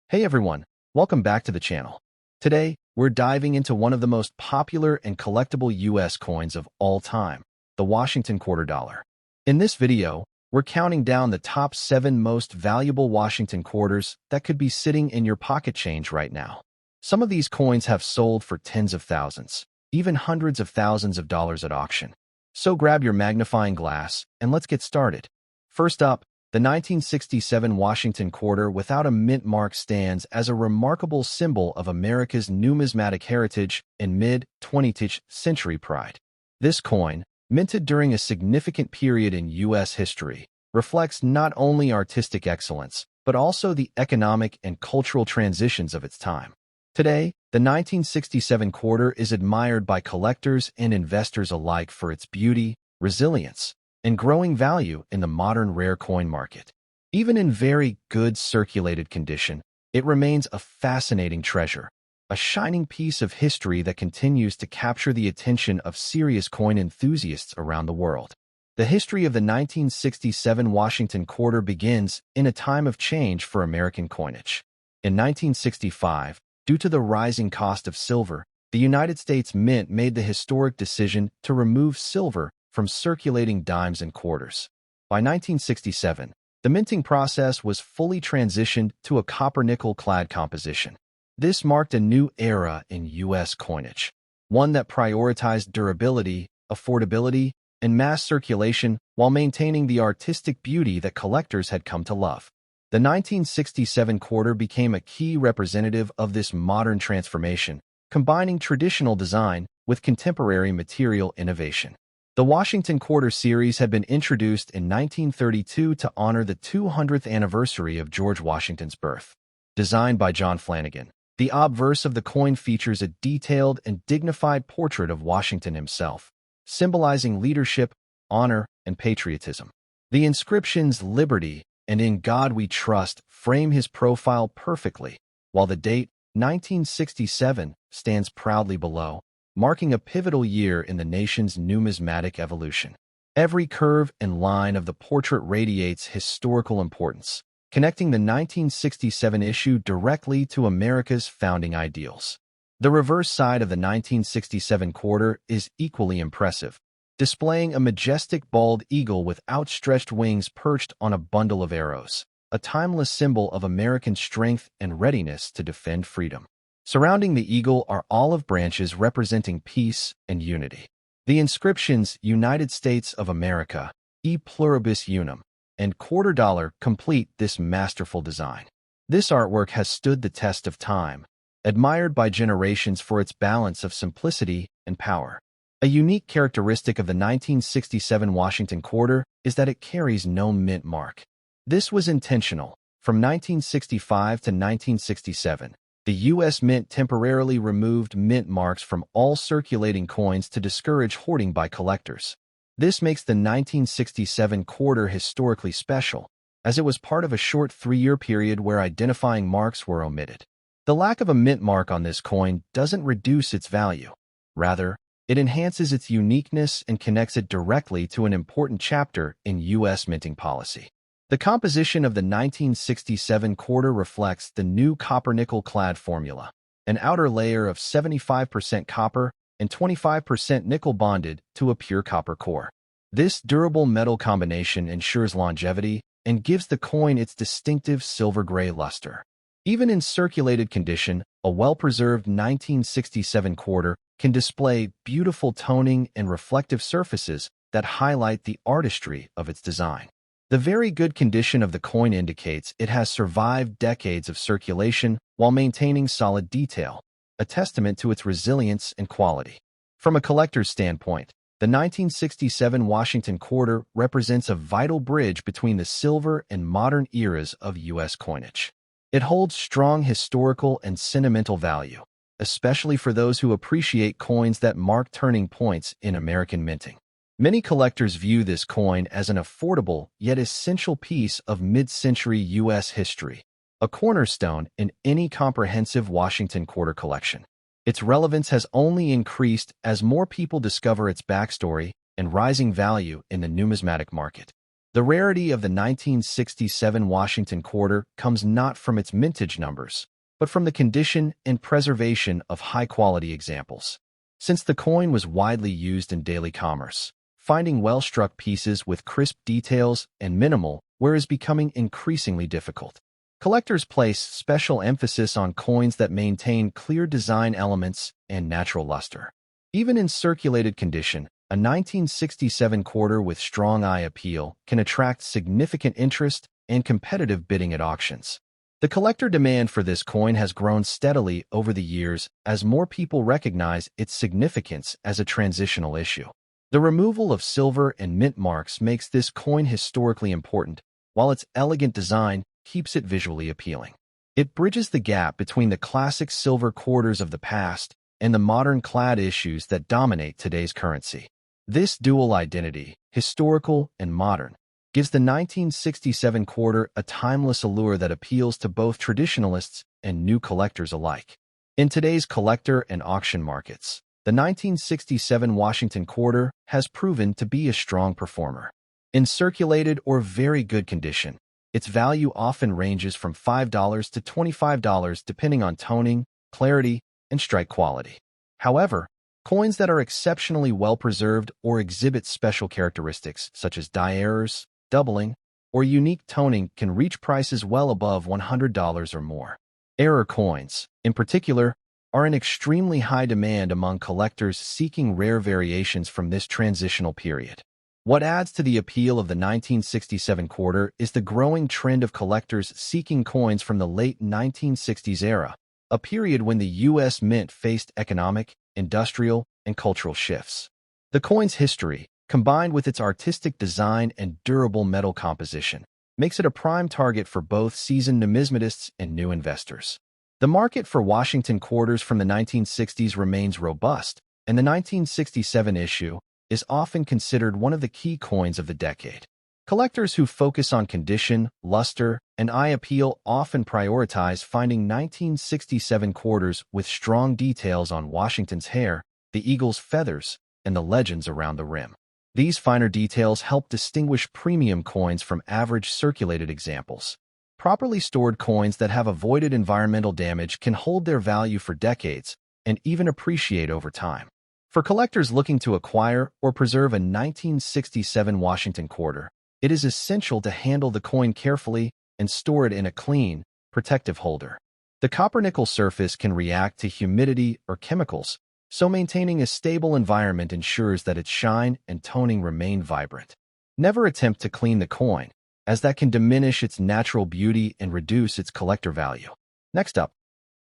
Hey everyone, welcome back to the channel. Today, we're diving into one of the most popular and collectible US coins of all time, the Washington Quarter Dollar. In this video, we're counting down the top 7 most valuable Washington quarters that could be sitting in your pocket change right now. Some of these coins have sold for tens of thousands, even hundreds of thousands of dollars at auction. So grab your magnifying glass and let's get started. First up, the 1967 Washington Quarter without a mint mark stands as a remarkable symbol of America's numismatic heritage and mid-20th century pride. This coin, minted during a significant period in U.S. history, reflects not only artistic excellence, but also the economic and cultural transitions of its time. Today, the 1967 quarter is admired by collectors and investors alike for its beauty, resilience, and growing value in the modern rare coin market. Even in very good circulated condition, it remains a fascinating treasure, a shining piece of history that continues to capture the attention of serious coin enthusiasts around the world. The history of the 1967 Washington Quarter begins in a time of change for American coinage. In 1965, due to the rising cost of silver, the United States Mint made the historic decision to remove silver from circulating dimes and quarters. By 1967, the minting process was fully transitioned to a copper-nickel clad composition. This marked a new era in U.S. coinage, one that prioritized durability, affordability, and mass circulation while maintaining the artistic beauty that collectors had come to love. The 1967 quarter became a key representative of this modern transformation, combining traditional design with contemporary material innovation. The Washington Quarter series had been introduced in 1932 to honor the 200th anniversary of George Washington's birth. Designed by John Flanagan, the obverse of the coin features a detailed and dignified portrait of Washington himself, symbolizing leadership, honor, and patriotism. The inscriptions "Liberty" and "In God We Trust" frame his profile perfectly, while the date, 1967, stands proudly below, marking a pivotal year in the nation's numismatic evolution. Every curve and line of the portrait radiates historical importance, connecting the 1967 issue directly to America's founding ideals. The reverse side of the 1967 quarter is equally impressive, displaying a majestic bald eagle with outstretched wings perched on a bundle of arrows, a timeless symbol of American strength and readiness to defend freedom. Surrounding the eagle are olive branches representing peace and unity. The inscriptions "United States of America," "E Pluribus Unum," and "Quarter Dollar" complete this masterful design. This artwork has stood the test of time, admired by generations for its balance of simplicity and power. A unique characteristic of the 1967 Washington Quarter is that it carries no mint mark. This was intentional. From 1965 to 1967, the U.S. Mint temporarily removed mint marks from all circulating coins to discourage hoarding by collectors. This makes the 1967 quarter historically special, as it was part of a short 3-year period where identifying marks were omitted. The lack of a mint mark on this coin doesn't reduce its value. Rather, it enhances its uniqueness and connects it directly to an important chapter in U.S. minting policy. The composition of the 1967 quarter reflects the new copper-nickel clad formula, an outer layer of 75% copper and 25% nickel bonded to a pure copper core. This durable metal combination ensures longevity and gives the coin its distinctive silver-gray luster. Even in circulated condition, a well-preserved 1967 quarter can display beautiful toning and reflective surfaces that highlight the artistry of its design. The very good condition of the coin indicates it has survived decades of circulation while maintaining solid detail, a testament to its resilience and quality. From a collector's standpoint, the 1967 Washington Quarter represents a vital bridge between the silver and modern eras of U.S. coinage. It holds strong historical and sentimental value, especially for those who appreciate coins that mark turning points in American minting. Many collectors view this coin as an affordable yet essential piece of mid-century U.S. history, a cornerstone in any comprehensive Washington Quarter collection. Its relevance has only increased as more people discover its backstory and rising value in the numismatic market. The rarity of the 1967 Washington quarter comes not from its mintage numbers, but from the condition and preservation of high-quality examples. Since the coin was widely used in daily commerce, finding well-struck pieces with crisp details and minimal wear is becoming increasingly difficult. Collectors place special emphasis on coins that maintain clear design elements and natural luster. Even in circulated condition, a 1967 quarter with strong eye appeal can attract significant interest and competitive bidding at auctions. The collector demand for this coin has grown steadily over the years as more people recognize its significance as a transitional issue. The removal of silver and mint marks makes this coin historically important, while its elegant design keeps it visually appealing. It bridges the gap between the classic silver quarters of the past and the modern clad issues that dominate today's currency. This dual identity, historical and modern, gives the 1967 quarter a timeless allure that appeals to both traditionalists and new collectors alike. In today's collector and auction markets, the 1967 Washington quarter has proven to be a strong performer. In circulated or very good condition, its value often ranges from $5 to $25 depending on toning, clarity, and strike quality. However, coins that are exceptionally well-preserved or exhibit special characteristics such as die errors, doubling, or unique toning can reach prices well above $100 or more. Error coins, in particular, are in extremely high demand among collectors seeking rare variations from this transitional period. What adds to the appeal of the 1967 quarter is the growing trend of collectors seeking coins from the late 1960s era, a period when the U.S. Mint faced economic, industrial, and cultural shifts. The coin's history, combined with its artistic design and durable metal composition, makes it a prime target for both seasoned numismatists and new investors. The market for Washington quarters from the 1960s remains robust, and the 1967 issue is often considered one of the key coins of the decade. Collectors who focus on condition, luster, and eye appeal often prioritize finding 1967 quarters with strong details on Washington's hair, the eagle's feathers, and the legends around the rim. These finer details help distinguish premium coins from average circulated examples. Properly stored coins that have avoided environmental damage can hold their value for decades and even appreciate over time. For collectors looking to acquire or preserve a 1967 Washington quarter, it is essential to handle the coin carefully and store it in a clean, protective holder. The copper-nickel surface can react to humidity or chemicals, so maintaining a stable environment ensures that its shine and toning remain vibrant. Never attempt to clean the coin, as that can diminish its natural beauty and reduce its collector value. Next up,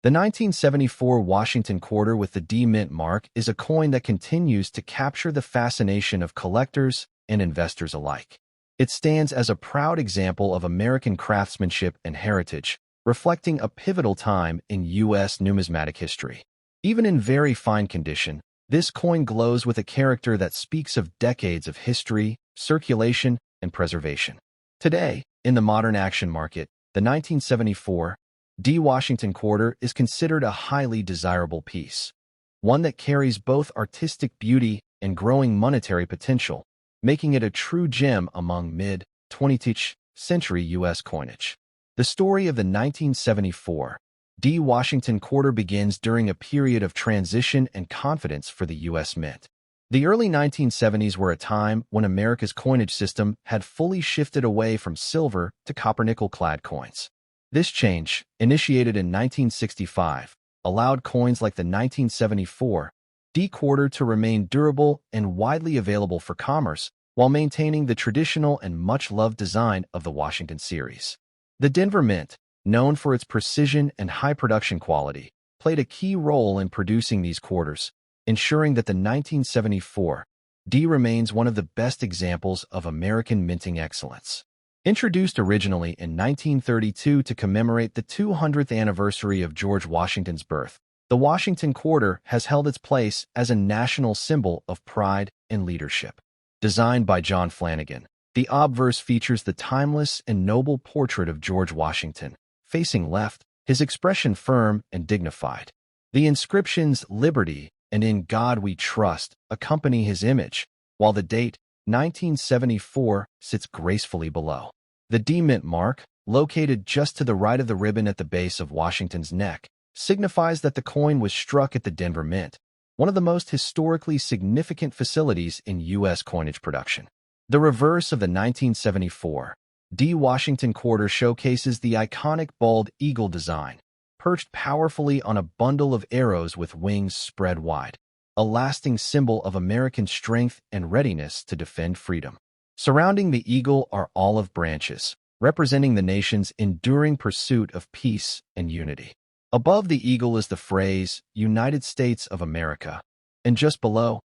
the 1974 Washington quarter with the D Mint mark is a coin that continues to capture the fascination of collectors and investors alike. It stands as a proud example of American craftsmanship and heritage, reflecting a pivotal time in U.S. numismatic history. Even in very fine condition, this coin glows with a character that speaks of decades of history, circulation, and preservation. Today, in the modern action market, the 1974 D Washington quarter is considered a highly desirable piece, one that carries both artistic beauty and growing monetary potential, making it a true gem among mid-20th century U.S. coinage. The story of the 1974 D Washington quarter begins during a period of transition and confidence for the U.S. Mint. The early 1970s were a time when America's coinage system had fully shifted away from silver to copper-nickel-clad coins. This change, initiated in 1965, allowed coins like the 1974 D quarter to remain durable and widely available for commerce while maintaining the traditional and much-loved design of the Washington series. The Denver Mint, known for its precision and high production quality, played a key role in producing these quarters, ensuring that the 1974 D remains one of the best examples of American minting excellence. Introduced originally in 1932 to commemorate the 200th anniversary of George Washington's birth, the Washington quarter has held its place as a national symbol of pride and leadership. Designed by John Flanagan, the obverse features the timeless and noble portrait of George Washington, facing left, his expression firm and dignified. The inscriptions "Liberty" and "In God We Trust" accompany his image, while the date 1974 sits gracefully below. The D Mint mark, located just to the right of the ribbon at the base of Washington's neck, signifies that the coin was struck at the Denver Mint, one of the most historically significant facilities in U.S. coinage production. The reverse of the 1974 D Washington quarter showcases the iconic bald eagle design, perched powerfully on a bundle of arrows with wings spread wide, a lasting symbol of American strength and readiness to defend freedom. Surrounding the eagle are olive branches, representing the nation's enduring pursuit of peace and unity. Above the eagle is the phrase, United States of America, and just below,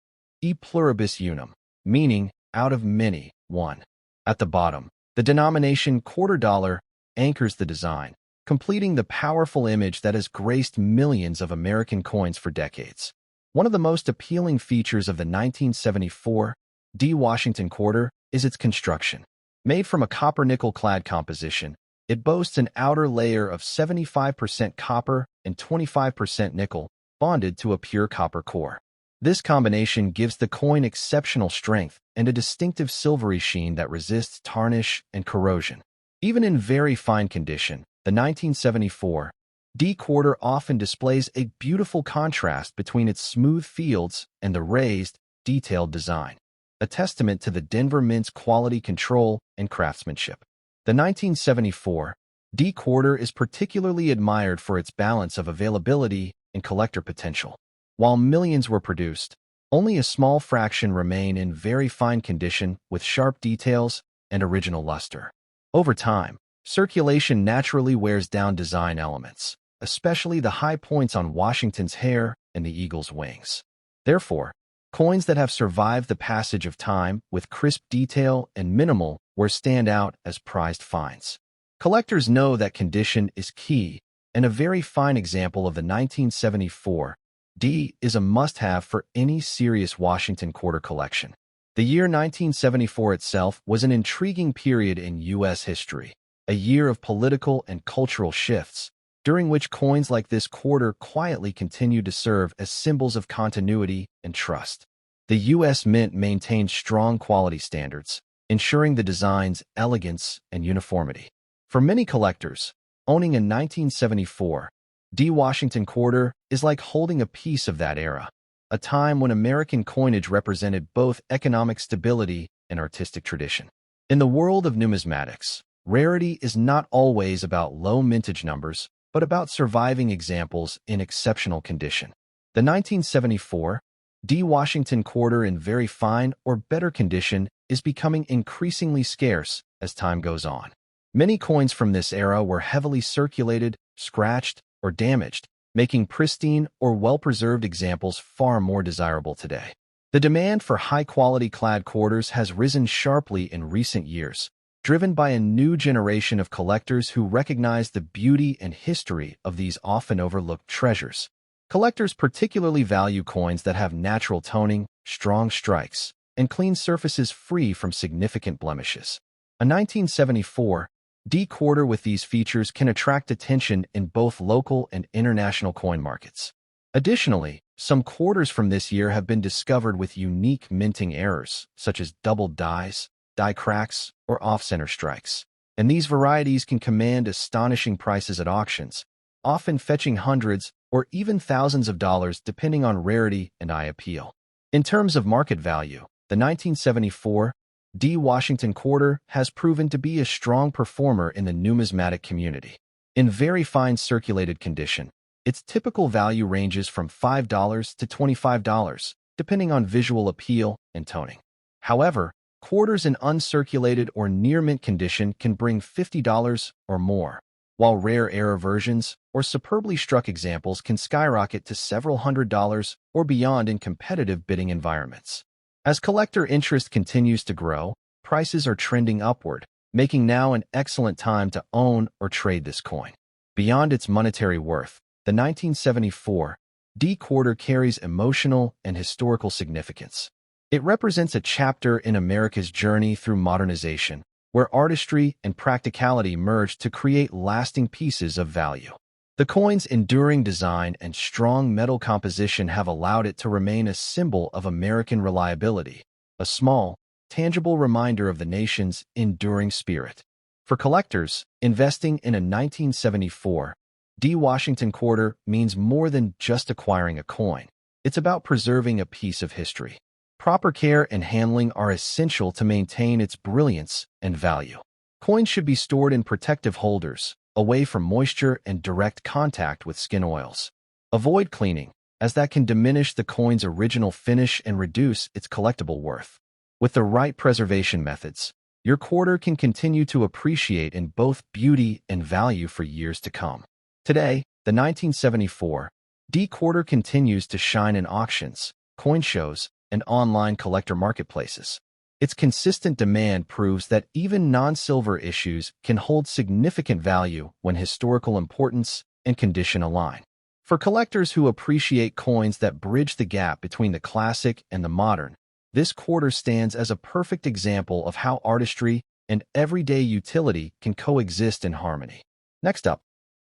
E pluribus unum, meaning out of many, one. At the bottom, the denomination quarter dollar anchors the design, completing the powerful image that has graced millions of American coins for decades. One of the most appealing features of the 1974 D Washington quarter is its construction. Made from a copper-nickel-clad composition, it boasts an outer layer of 75% copper and 25% nickel, bonded to a pure copper core. This combination gives the coin exceptional strength and a distinctive silvery sheen that resists tarnish and corrosion. Even in very fine condition, the 1974 D quarter often displays a beautiful contrast between its smooth fields and the raised, detailed design, a testament to the Denver Mint's quality control and craftsmanship. The 1974 D quarter is particularly admired for its balance of availability and collector potential. While millions were produced, only a small fraction remain in very fine condition with sharp details and original luster. Over time, circulation naturally wears down design elements, especially the high points on Washington's hair and the eagle's wings. Therefore, coins that have survived the passage of time with crisp detail and minimal wear stand out as prized finds. Collectors know that condition is key, and a very fine example of the 1974 D is a must-have for any serious Washington quarter collection. The year 1974 itself was an intriguing period in U.S. history, a year of political and cultural shifts, during which coins like this quarter quietly continued to serve as symbols of continuity and trust. The U.S. Mint maintained strong quality standards, ensuring the design's elegance and uniformity. For many collectors, owning a 1974 D Washington quarter is like holding a piece of that era, a time when American coinage represented both economic stability and artistic tradition. In the world of numismatics, rarity is not always about low mintage numbers, but about surviving examples in exceptional condition. The 1974 D Washington quarter in very fine or better condition is becoming increasingly scarce as time goes on. Many coins from this era were heavily circulated, scratched, or damaged, making pristine or well-preserved examples far more desirable today. The demand for high-quality clad quarters has risen sharply in recent years, driven by a new generation of collectors who recognize the beauty and history of these often overlooked treasures. Collectors particularly value coins that have natural toning, strong strikes, and clean surfaces free from significant blemishes. A 1974 D quarter with these features can attract attention in both local and international coin markets. Additionally, some quarters from this year have been discovered with unique minting errors, such as doubled dies, die cracks, or off-center strikes. And these varieties can command astonishing prices at auctions, often fetching hundreds or even thousands of dollars depending on rarity and eye appeal. In terms of market value, the 1974 D Washington quarter has proven to be a strong performer in the numismatic community. In very fine circulated condition, its typical value ranges from $5 to $25, depending on visual appeal and toning. However, quarters in uncirculated or near-mint condition can bring $50 or more, while rare error versions or superbly struck examples can skyrocket to several $100s or beyond in competitive bidding environments. As collector interest continues to grow, prices are trending upward, making now an excellent time to own or trade this coin. Beyond its monetary worth, the 1974 D quarter carries emotional and historical significance. It represents a chapter in America's journey through modernization, where artistry and practicality merged to create lasting pieces of value. The coin's enduring design and strong metal composition have allowed it to remain a symbol of American reliability, a small, tangible reminder of the nation's enduring spirit. For collectors, investing in a 1974 D. Washington quarter means more than just acquiring a coin. It's about preserving a piece of history. Proper care and handling are essential to maintain its brilliance and value. Coins should be stored in protective holders, away from moisture and direct contact with skin oils. Avoid cleaning, as that can diminish the coin's original finish and reduce its collectible worth. With the right preservation methods, your quarter can continue to appreciate in both beauty and value for years to come. Today, the 1974 D quarter continues to shine in auctions, coin shows, and online collector marketplaces. Its consistent demand proves that even non-silver issues can hold significant value when historical importance and condition align. For collectors who appreciate coins that bridge the gap between the classic and the modern, this quarter stands as a perfect example of how artistry and everyday utility can coexist in harmony. Next up,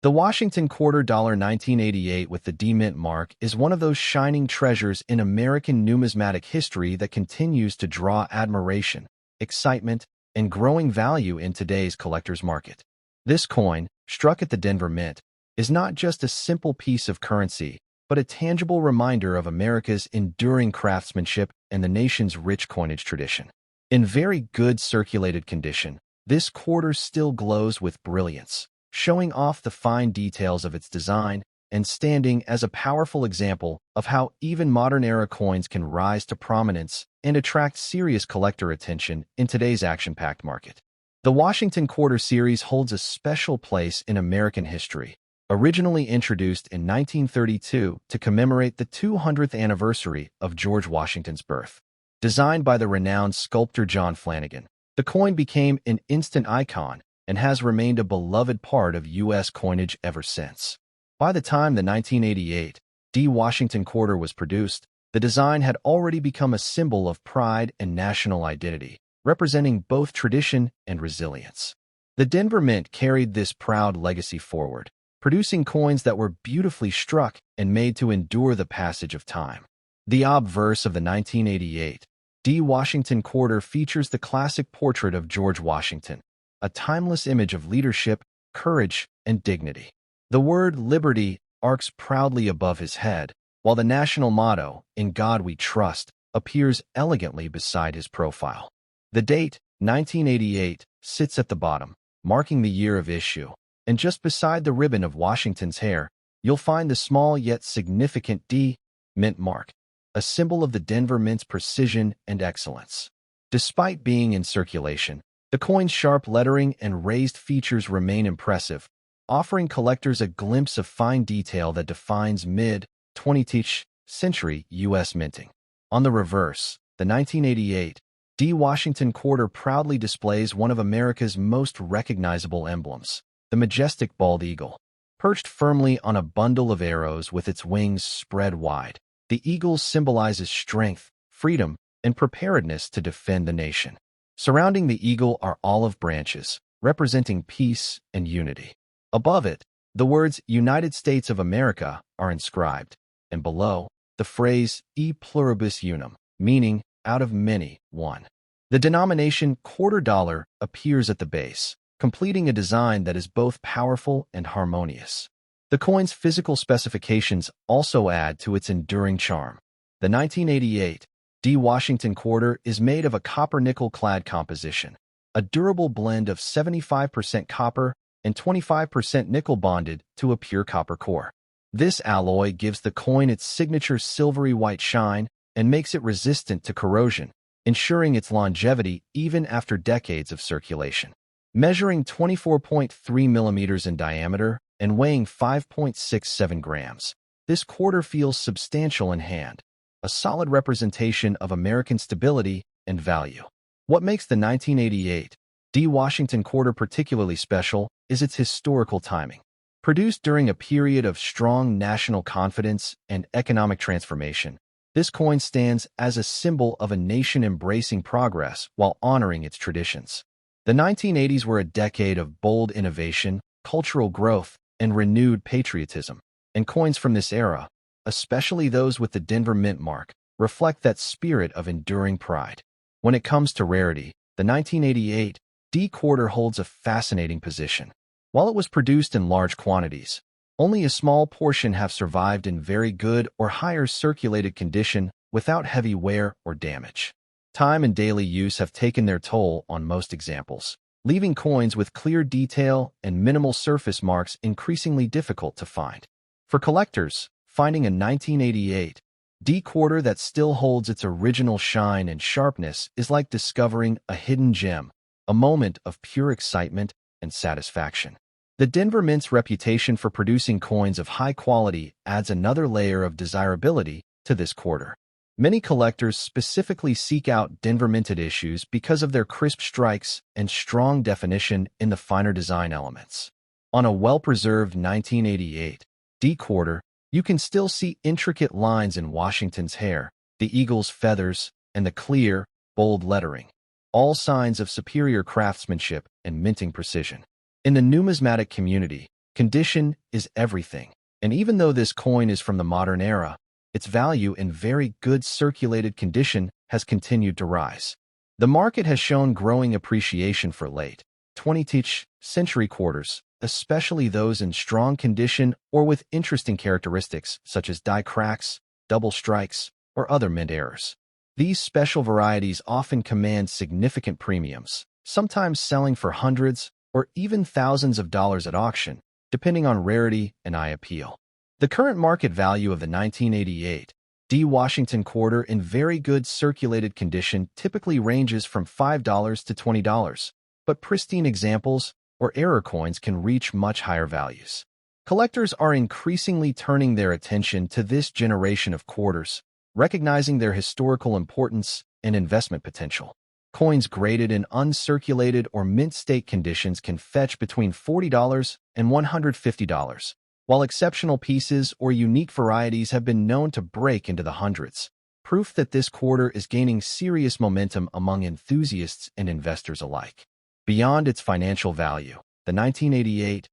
the Washington quarter $1988 with the D mint mark is one of those shining treasures in American numismatic history that continues to draw admiration, excitement, and growing value in today's collector's market. This coin, struck at the Denver Mint, is not just a simple piece of currency, but a tangible reminder of America's enduring craftsmanship and the nation's rich coinage tradition. In very good circulated condition, this quarter still glows with brilliance, showing off the fine details of its design and standing as a powerful example of how even modern-era coins can rise to prominence and attract serious collector attention in today's action-packed market. The Washington Quarter series holds a special place in American history, originally introduced in 1932 to commemorate the 200th anniversary of George Washington's birth. Designed by the renowned sculptor John Flanagan, the coin became an instant icon and has remained a beloved part of U.S. coinage ever since. By the time the 1988 D. Washington quarter was produced, the design had already become a symbol of pride and national identity, representing both tradition and resilience. The Denver Mint carried this proud legacy forward, producing coins that were beautifully struck and made to endure the passage of time. The obverse of the 1988 D. Washington quarter features the classic portrait of George Washington, a timeless image of leadership, courage, and dignity. The word liberty arcs proudly above his head, while the national motto, "In God We Trust," appears elegantly beside his profile. The date, 1988, sits at the bottom, marking the year of issue, and just beside the ribbon of Washington's hair, you'll find the small yet significant D. Mint mark, a symbol of the Denver Mint's precision and excellence. Despite being in circulation, the coin's sharp lettering and raised features remain impressive, offering collectors a glimpse of fine detail that defines mid-20th century U.S. minting. On the reverse, the 1988 D. Washington quarter proudly displays one of America's most recognizable emblems, the majestic bald eagle. Perched firmly on a bundle of arrows with its wings spread wide, the eagle symbolizes strength, freedom, and preparedness to defend the nation. Surrounding the eagle are olive branches, representing peace and unity. Above it, the words United States of America are inscribed, and below, the phrase E pluribus unum, meaning out of many, one. The denomination quarter dollar appears at the base, completing a design that is both powerful and harmonious. The coin's physical specifications also add to its enduring charm. The 1988 D. Washington quarter is made of a copper-nickel-clad composition, a durable blend of 75% copper and 25% nickel bonded to a pure copper core. This alloy gives the coin its signature silvery white shine and makes it resistant to corrosion, ensuring its longevity even after decades of circulation. Measuring 24.3 millimeters in diameter and weighing 5.67 grams, this quarter feels substantial in hand, a solid representation of American stability and value. What makes the 1988 D. Washington quarter particularly special is its historical timing. Produced during a period of strong national confidence and economic transformation, this coin stands as a symbol of a nation embracing progress while honoring its traditions. The 1980s were a decade of bold innovation, cultural growth, and renewed patriotism, and coins from this era, especially those with the Denver Mint mark, reflect that spirit of enduring pride. When it comes to rarity, the 1988 D quarter holds a fascinating position. While it was produced in large quantities, only a small portion have survived in very good or higher circulated condition without heavy wear or damage. Time and daily use have taken their toll on most examples, leaving coins with clear detail and minimal surface marks increasingly difficult to find. For collectors, finding a 1988 D quarter that still holds its original shine and sharpness is like discovering a hidden gem, a moment of pure excitement and satisfaction. The Denver Mint's reputation for producing coins of high quality adds another layer of desirability to this quarter. Many collectors specifically seek out Denver minted issues because of their crisp strikes and strong definition in the finer design elements. On a well-preserved 1988 D quarter, you can still see intricate lines in Washington's hair, the eagle's feathers, and the clear, bold lettering, all signs of superior craftsmanship and minting precision. In the numismatic community, condition is everything, and even though this coin is from the modern era, its value in very good circulated condition has continued to rise. The market has shown growing appreciation for late 20th century quarters, especially those in strong condition or with interesting characteristics such as die cracks, double strikes, or other mint errors. These special varieties often command significant premiums, sometimes selling for hundreds or even thousands of dollars at auction, depending on rarity and eye appeal. The current market value of the 1988 D Washington quarter in very good circulated condition typically ranges from $5 to $20, but pristine examples or error coins can reach much higher values. Collectors are increasingly turning their attention to this generation of quarters, recognizing their historical importance and investment potential. Coins graded in uncirculated or mint state conditions can fetch between $40 and $150, while exceptional pieces or unique varieties have been known to break into the hundreds. Proof that this quarter is gaining serious momentum among enthusiasts and investors alike. Beyond its financial value, the 1988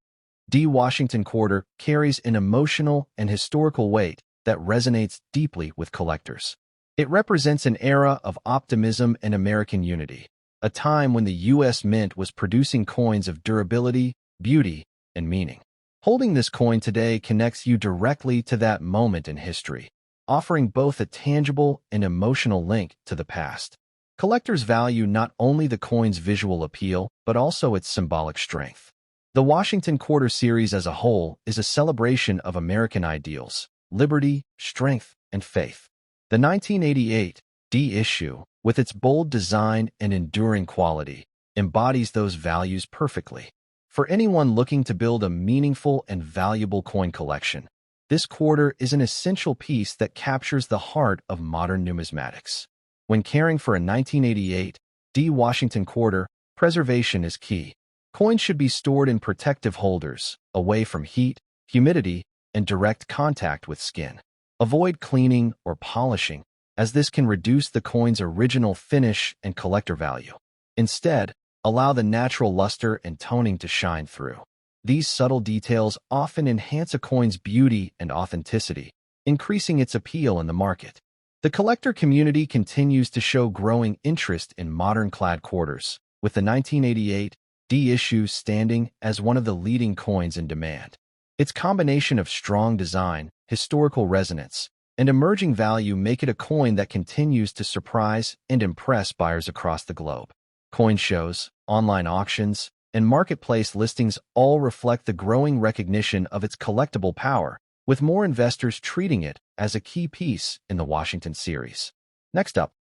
D Washington quarter carries an emotional and historical weight that resonates deeply with collectors. It represents an era of optimism and American unity, a time when the U.S. Mint was producing coins of durability, beauty, and meaning. Holding this coin today connects you directly to that moment in history, offering both a tangible and emotional link to the past. Collectors value not only the coin's visual appeal, but also its symbolic strength. The Washington Quarter series as a whole is a celebration of American ideals, liberty, strength, and faith. The 1988 D issue, with its bold design and enduring quality, embodies those values perfectly. For anyone looking to build a meaningful and valuable coin collection, this quarter is an essential piece that captures the heart of modern numismatics. When caring for a 1988 D Washington quarter, preservation is key. Coins should be stored in protective holders, away from heat, humidity, and direct contact with skin. Avoid cleaning or polishing, as this can reduce the coin's original finish and collector value. Instead, allow the natural luster and toning to shine through. These subtle details often enhance a coin's beauty and authenticity, increasing its appeal in the market. The collector community continues to show growing interest in modern clad quarters, with the 1988 D issue standing as one of the leading coins in demand. Its combination of strong design, historical resonance, and emerging value make it a coin that continues to surprise and impress buyers across the globe. Coin shows, online auctions, and marketplace listings all reflect the growing recognition of its collectible power, with more investors treating it as a key piece in the Washington series. Next up,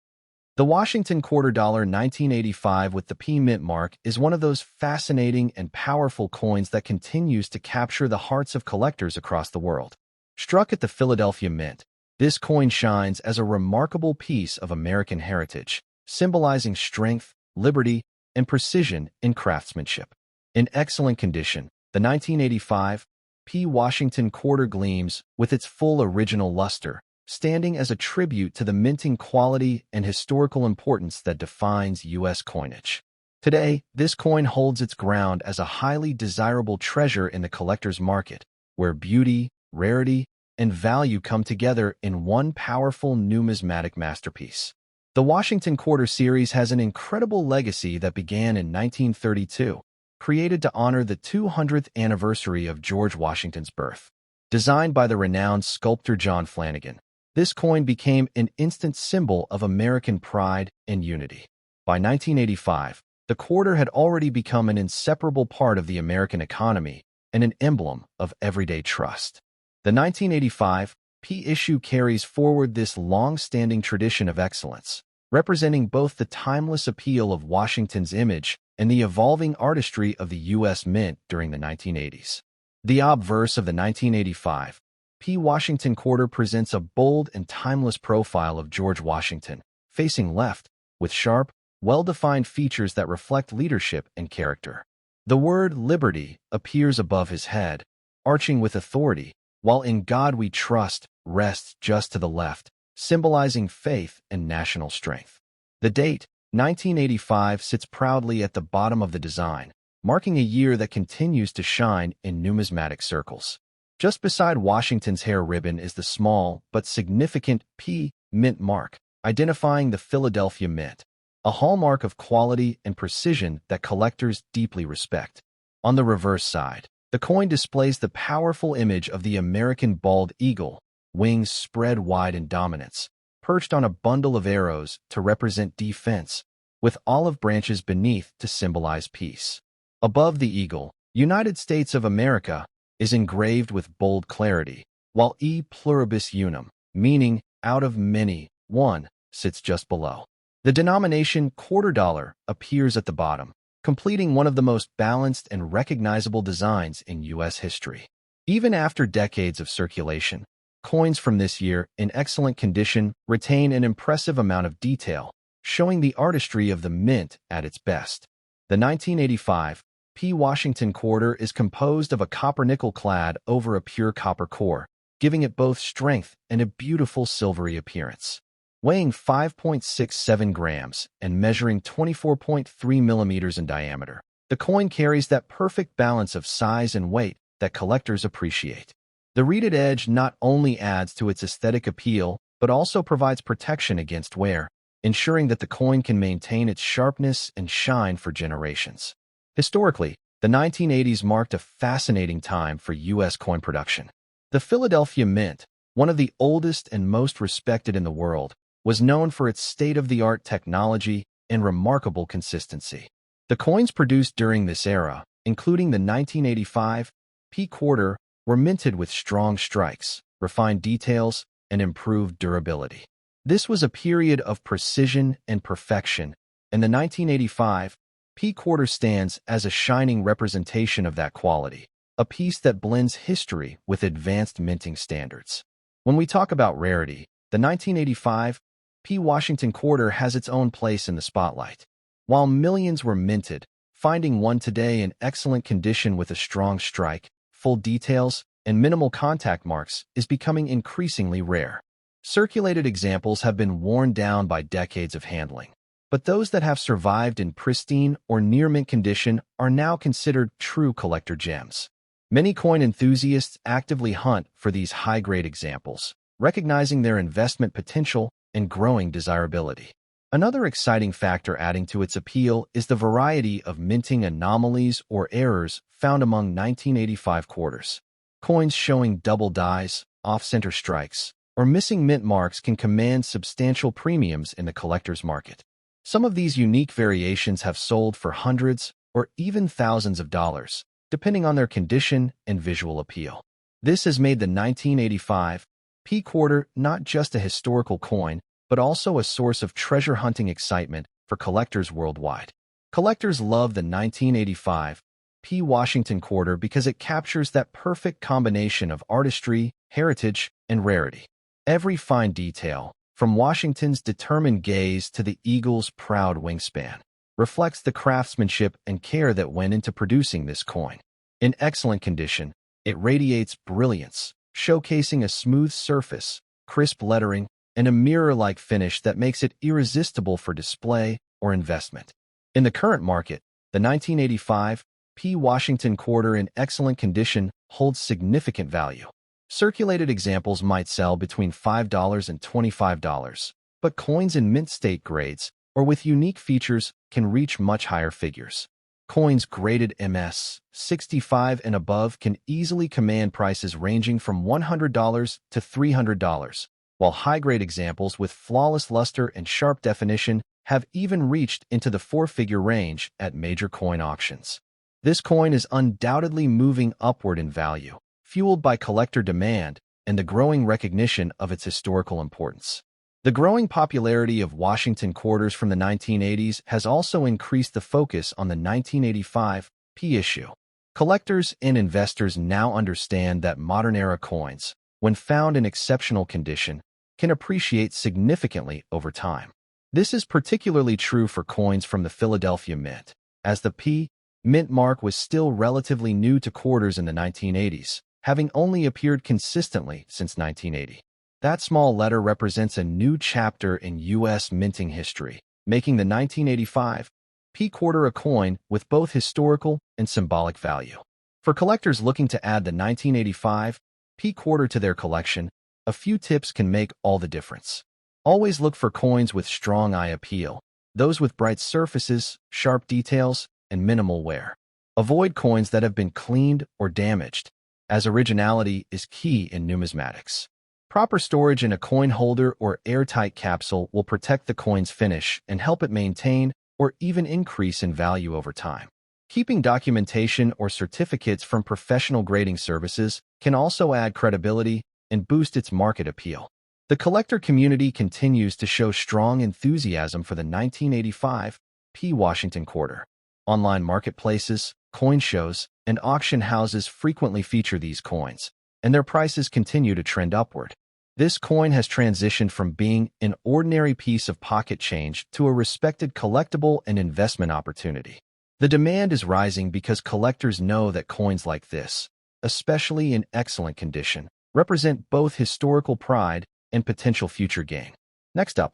the Washington Quarter Dollar 1985 with the P Mint mark is one of those fascinating and powerful coins that continues to capture the hearts of collectors across the world. Struck at the Philadelphia Mint, this coin shines as a remarkable piece of American heritage, symbolizing strength, liberty, and precision in craftsmanship. In excellent condition, the 1985 P Washington Quarter gleams with its full original luster, standing as a tribute to the minting quality and historical importance that defines U.S. coinage. Today, this coin holds its ground as a highly desirable treasure in the collector's market, where beauty, rarity, and value come together in one powerful numismatic masterpiece. The Washington Quarter series has an incredible legacy that began in 1932, created to honor the 200th anniversary of George Washington's birth. Designed by the renowned sculptor John Flanagan, this coin became an instant symbol of American pride and unity. By 1985, the quarter had already become an inseparable part of the American economy and an emblem of everyday trust. The 1985 P issue carries forward this long-standing tradition of excellence, representing both the timeless appeal of Washington's image and the evolving artistry of the U.S. Mint during the 1980s. The obverse of the 1985 P Washington Quarter presents a bold and timeless profile of George Washington, facing left, with sharp, well-defined features that reflect leadership and character. The word liberty appears above his head, arching with authority, while in God we trust rests just to the left, symbolizing faith and national strength. The date, 1985, sits proudly at the bottom of the design, marking a year that continues to shine in numismatic circles. Just beside Washington's hair ribbon is the small but significant P Mint mark, identifying the Philadelphia Mint, a hallmark of quality and precision that collectors deeply respect. On the reverse side, the coin displays the powerful image of the American bald eagle, wings spread wide in dominance, perched on a bundle of arrows to represent defense, with olive branches beneath to symbolize peace. Above the eagle, United States of America is engraved with bold clarity, while E pluribus unum, meaning out of many, one, sits just below. The denomination quarter dollar appears at the bottom, completing one of the most balanced and recognizable designs in U.S. history. Even after decades of circulation, coins from this year, in excellent condition, retain an impressive amount of detail, showing the artistry of the mint at its best. The 1985 P Washington Quarter is composed of a copper-nickel clad over a pure copper core, giving it both strength and a beautiful silvery appearance. Weighing 5.67 grams and measuring 24.3 millimeters in diameter, the coin carries that perfect balance of size and weight that collectors appreciate. The reeded edge not only adds to its aesthetic appeal, but also provides protection against wear, ensuring that the coin can maintain its sharpness and shine for generations. Historically, the 1980s marked a fascinating time for U.S. coin production. The Philadelphia Mint, one of the oldest and most respected in the world, was known for its state-of-the-art technology and remarkable consistency. The coins produced during this era, including the 1985 P Quarter, were minted with strong strikes, refined details, and improved durability. This was a period of precision and perfection, and the 1985 P Quarter stands as a shining representation of that quality, a piece that blends history with advanced minting standards. When we talk about rarity, the 1985 P Washington Quarter has its own place in the spotlight. While millions were minted, finding one today in excellent condition with a strong strike, full details, and minimal contact marks is becoming increasingly rare. Circulated examples have been worn down by decades of handling, but those that have survived in pristine or near-mint condition are now considered true collector gems. Many coin enthusiasts actively hunt for these high-grade examples, recognizing their investment potential and growing desirability. Another exciting factor adding to its appeal is the variety of minting anomalies or errors found among 1985 quarters. Coins showing double dies, off-center strikes, or missing mint marks can command substantial premiums in the collector's market. Some of these unique variations have sold for hundreds or even thousands of dollars, depending on their condition and visual appeal. This has made the 1985 P Quarter not just a historical coin, but also a source of treasure-hunting excitement for collectors worldwide. Collectors love the 1985 P Washington Quarter because it captures that perfect combination of artistry, heritage, and rarity. Every fine detail, from Washington's determined gaze to the eagle's proud wingspan, reflects the craftsmanship and care that went into producing this coin. In excellent condition, it radiates brilliance, showcasing a smooth surface, crisp lettering, and a mirror-like finish that makes it irresistible for display or investment. In the current market, the 1985 P Washington Quarter in excellent condition holds significant value. Circulated examples might sell between $5 and $25, but coins in mint state grades or with unique features can reach much higher figures. Coins graded MS 65 and above can easily command prices ranging from $100 to $300, while high-grade examples with flawless luster and sharp definition have even reached into the four-figure range at major coin auctions. This coin is undoubtedly moving upward in value, fueled by collector demand and the growing recognition of its historical importance. The growing popularity of Washington quarters from the 1980s has also increased the focus on the 1985 P issue. Collectors and investors now understand that modern-era coins, when found in exceptional condition, can appreciate significantly over time. This is particularly true for coins from the Philadelphia Mint, as the P Mint mark was still relatively new to quarters in the 1980s, having only appeared consistently since 1980. That small letter represents a new chapter in U.S. minting history, making the 1985 P quarter a coin with both historical and symbolic value. For collectors looking to add the 1985 P quarter to their collection, a few tips can make all the difference. Always look for coins with strong eye appeal, those with bright surfaces, sharp details, and minimal wear. Avoid coins that have been cleaned or damaged, as originality is key in numismatics. Proper storage in a coin holder or airtight capsule will protect the coin's finish and help it maintain or even increase in value over time. Keeping documentation or certificates from professional grading services can also add credibility and boost its market appeal. The collector community continues to show strong enthusiasm for the 1985 P Washington quarter. Online marketplaces, coin shows, and auction houses frequently feature these coins, and their prices continue to trend upward. This coin has transitioned from being an ordinary piece of pocket change to a respected collectible and investment opportunity. The demand is rising because collectors know that coins like this, especially in excellent condition, represent both historical pride and potential future gain. Next up,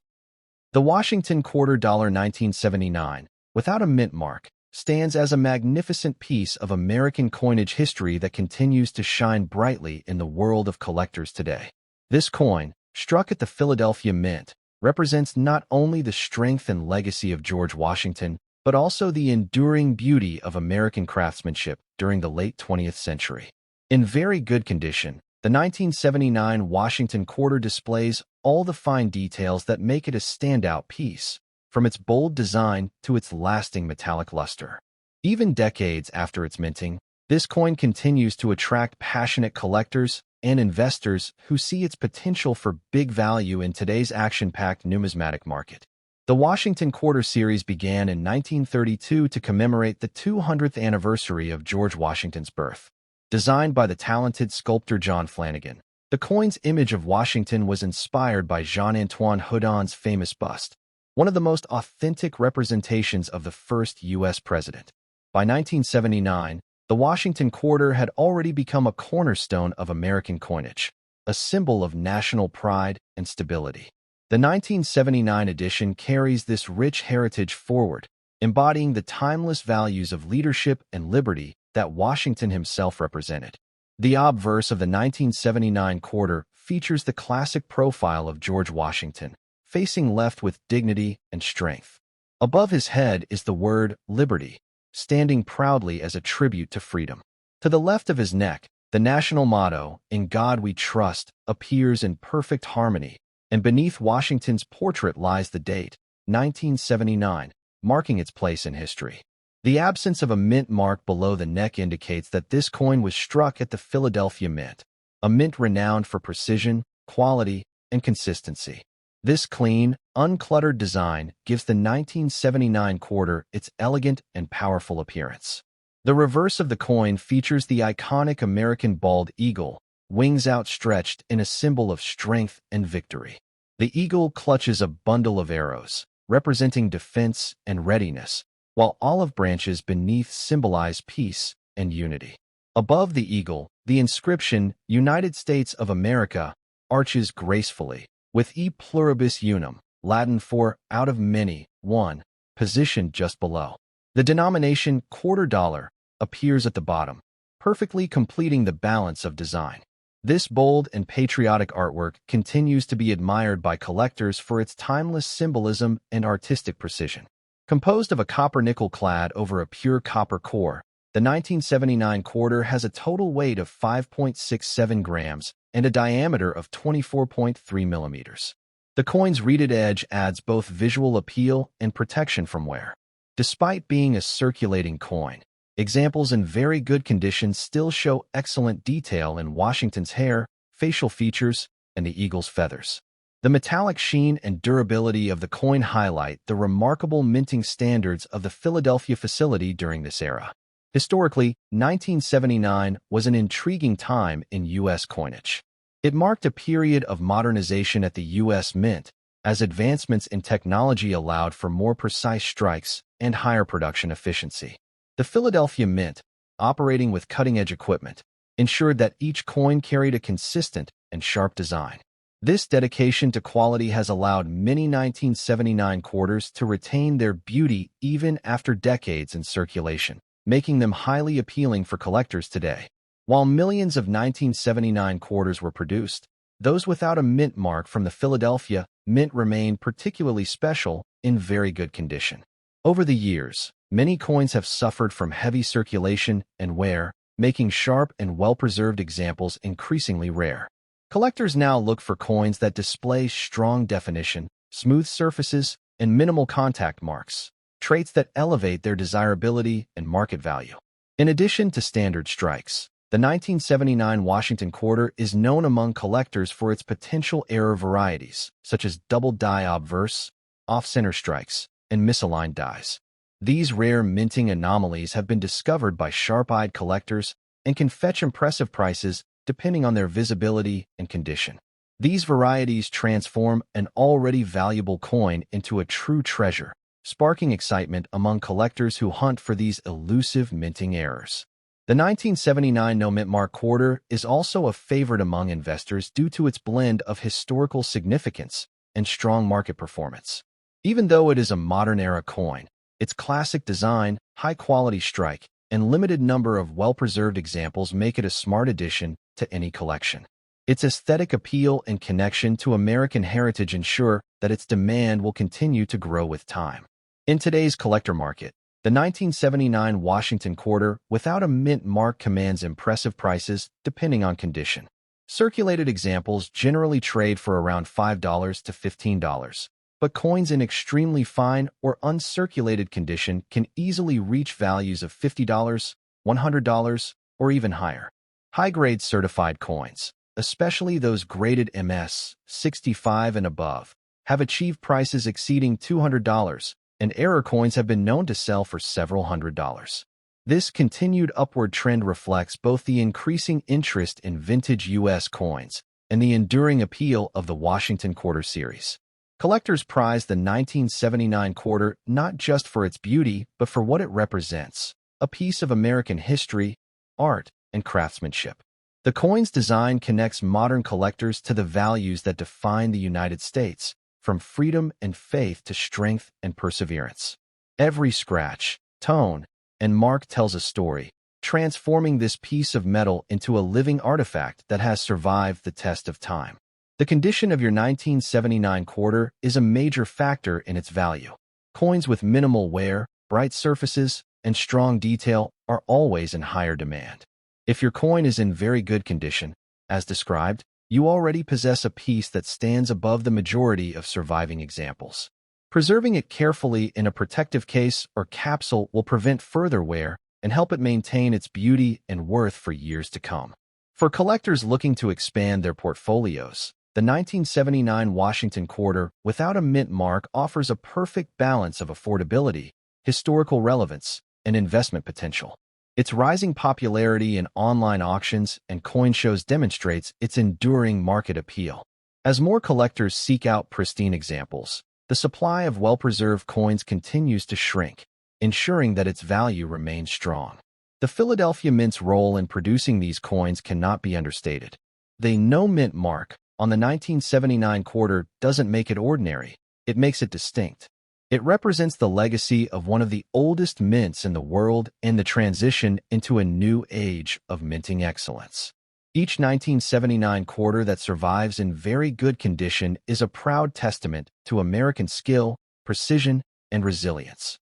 the Washington quarter $1979, without a mint mark, stands as a magnificent piece of American coinage history that continues to shine brightly in the world of collectors today. This coin, struck at the Philadelphia Mint, represents not only the strength and legacy of George Washington, but also the enduring beauty of American craftsmanship during the late 20th century. In very good condition, the 1979 Washington quarter displays all the fine details that make it a standout piece, from its bold design to its lasting metallic luster. Even decades after its minting, this coin continues to attract passionate collectors and investors who see its potential for big value in today's action-packed numismatic market. The Washington Quarter series began in 1932 to commemorate the 200th anniversary of George Washington's birth. Designed by the talented sculptor John Flanagan, the coin's image of Washington was inspired by Jean-Antoine Houdon's famous bust, one of the most authentic representations of the first U.S. president. By 1979, the Washington Quarter had already become a cornerstone of American coinage, a symbol of national pride and stability. The 1979 edition carries this rich heritage forward, embodying the timeless values of leadership and liberty that Washington himself represented. The obverse of the 1979 quarter features the classic profile of George Washington, facing left with dignity and strength. Above his head is the word liberty, standing proudly as a tribute to freedom. To the left of his neck, the national motto, "In God We Trust," appears in perfect harmony, and beneath Washington's portrait lies the date, 1979, marking its place in history. The absence of a mint mark below the neck indicates that this coin was struck at the Philadelphia Mint, a mint renowned for precision, quality, and consistency. This clean, uncluttered design gives the 1979 quarter its elegant and powerful appearance. The reverse of the coin features the iconic American bald eagle, wings outstretched in a symbol of strength and victory. The eagle clutches a bundle of arrows, representing defense and readiness, while olive branches beneath symbolize peace and unity. Above the eagle, the inscription, "United States of America," arches gracefully, with E pluribus unum, Latin for out of many, one, positioned just below. The denomination $quarter appears at the bottom, perfectly completing the balance of design. This bold and patriotic artwork continues to be admired by collectors for its timeless symbolism and artistic precision. Composed of a copper-nickel clad over a pure copper core, the 1979 quarter has a total weight of 5.67 grams and a diameter of 24.3 millimeters. The coin's reeded edge adds both visual appeal and protection from wear. Despite being a circulating coin, examples in very good condition still show excellent detail in Washington's hair, facial features, and the eagle's feathers. The metallic sheen and durability of the coin highlight the remarkable minting standards of the Philadelphia facility during this era. Historically, 1979 was an intriguing time in U.S. coinage. It marked a period of modernization at the U.S. Mint, as advancements in technology allowed for more precise strikes and higher production efficiency. The Philadelphia Mint, operating with cutting-edge equipment, ensured that each coin carried a consistent and sharp design. This dedication to quality has allowed many 1979 quarters to retain their beauty even after decades in circulation, making them highly appealing for collectors today. While millions of 1979 quarters were produced, those without a mint mark from the Philadelphia Mint remain particularly special in very good condition. Over the years, many coins have suffered from heavy circulation and wear, making sharp and well-preserved examples increasingly rare. Collectors now look for coins that display strong definition, smooth surfaces, and minimal contact marks, traits that elevate their desirability and market value. In addition to standard strikes, the 1979 Washington quarter is known among collectors for its potential error varieties, such as double die obverse, off-center strikes, and misaligned dies. These rare minting anomalies have been discovered by sharp-eyed collectors and can fetch impressive prices depending on their visibility and condition. These varieties transform an already valuable coin into a true treasure, sparking excitement among collectors who hunt for these elusive minting errors. The 1979 No Mint Mark quarter is also a favorite among investors due to its blend of historical significance and strong market performance. Even though it is a modern-era coin, its classic design, high-quality strike, and limited number of well-preserved examples make it a smart addition to any collection. Its aesthetic appeal and connection to American heritage ensure that its demand will continue to grow with time. In today's collector market, the 1979 Washington quarter without a mint mark commands impressive prices depending on condition. Circulated examples generally trade for around $5 to $15, but coins in extremely fine or uncirculated condition can easily reach values of $50, $100, or even higher. High-grade certified coins, especially those graded MS 65 and above, have achieved prices exceeding $200, and error coins have been known to sell for several $100s. This continued upward trend reflects both the increasing interest in vintage U.S. coins and the enduring appeal of the Washington Quarter series. Collectors prize the 1979 quarter not just for its beauty, but for what it represents, a piece of American history, art, and craftsmanship. The coin's design connects modern collectors to the values that define the United States, from freedom and faith to strength and perseverance. Every scratch, tone, and mark tells a story, transforming this piece of metal into a living artifact that has survived the test of time. The condition of your 1979 quarter is a major factor in its value. Coins with minimal wear, bright surfaces, and strong detail are always in higher demand. If your coin is in very good condition, as described, you already possess a piece that stands above the majority of surviving examples. Preserving it carefully in a protective case or capsule will prevent further wear and help it maintain its beauty and worth for years to come. For collectors looking to expand their portfolios, the 1979 Washington Quarter without a mint mark offers a perfect balance of affordability, historical relevance, and investment potential. Its rising popularity in online auctions and coin shows demonstrates its enduring market appeal. As more collectors seek out pristine examples, the supply of well-preserved coins continues to shrink, ensuring that its value remains strong. The Philadelphia Mint's role in producing these coins cannot be understated. The no mint mark on the 1979 quarter doesn't make it ordinary, it makes it distinct. It represents the legacy of one of the oldest mints in the world and the transition into a new age of minting excellence. Each 1979 quarter that survives in very good condition is a proud testament to American skill, precision, and resilience.